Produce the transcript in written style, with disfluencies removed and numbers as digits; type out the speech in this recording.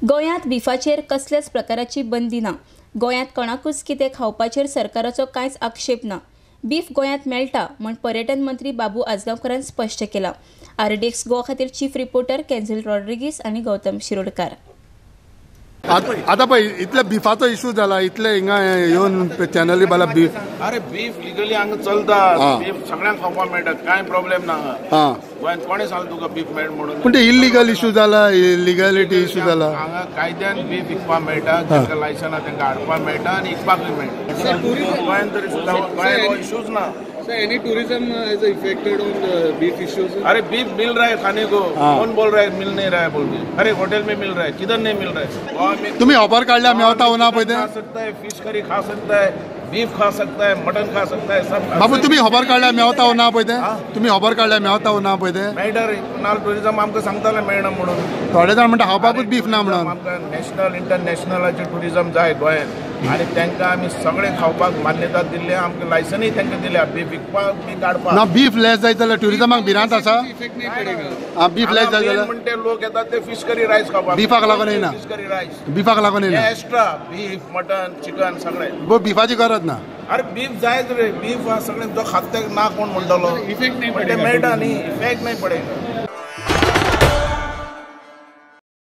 गोंयांत बिफाचेर कसल्याच प्रकाराची बंदी ना। गोंयांत कोणाकूच कितें खावपाचेर सरकाराचो कांयच आक्षेप ना। बीफ गोंयांत मेळटा म्हण पर्यटन मंत्री बाबू आजगांवकारान स्पश्ट केला। RDX गोवा खातीर चीफ रिपोर्टर केन्झल रॉड्रिगीस आनी गौतम शिरोडकार। आता पळय इतले बिफाचो इशू जाला, इतले हिंगा येवन चॅनली बाला बीफ। अरे बीफ लिगली हांगा चलता, बीफ सगळ्यांक खावपाक मेळटा, कांय प्रॉब्लेम ना। गोंयांत कोणे सांगलें तुका बीफ मेळ म्हणून? पूण ते इल्लीगल इशू जाला, इलिगॅलिटी इशू जाला। हांगा कायद्यान बीफ विकपाक मेळटा, तांकां लायसन्स आहा तांकां हाडपाक मेळटा आनी विकपाकूय मेळटा। गोंयांत तरी सुद्दां गोंयांत हो इशूच ना। So any tourism is affected on the beef issues? अरे बीफ मिल रहा है खाने को, कौन बोल रहा है मिल नहीं रहा है बोल के? अरे होटल में मिल रहा है, किधर नहीं मिल रहा है? गोवा में तुम्ही ऑफर काढल्या मेवता होना पळय खा सकता है, फिश करी खा सकता है, बीफ खा सकता है, मटन खा सकता है, सब। बाबू तुम्ही ऑफर काढल्या मेवता होना पळय तुम्ही ऑफर काढल्या मेवता होना पळय मेळटा रे। नाल टुरिझम आमकां सांगताले मेळना म्हणून। थोडे जाण म्हणटा खावपाकूच बीफ ना म्हणून। आमकां नॅशनल इंटरनॅशनलाचें टुरिझम जाय गोंयांत आनी तांकां आमी सगळे खावपाक मान्यता दिल्ली, आमकां लायसनूय तांकां दिल्या बीफ विकपाक बी काडपाक। ना बीफ लेस जाय जाल्यार टुरिझमाक भिरांत आसा। बीफ लेस जाय जाल्यार म्हणटे लोक येतात ते फिश करी रायस खावपाक। बीफाक लागून येना, फिश करी रायस बीफाक लागून येना, एक्स्ट्रा बीफ मटन चिकन सगळें। बीफाची गरज ना। अरे बीफ जायच रे, बीफ हा सगळें जो खात ना कोण म्हणटलो, इफेक्ट नाही मेळटा न्ही, इफेक्ट नाही पडेगा।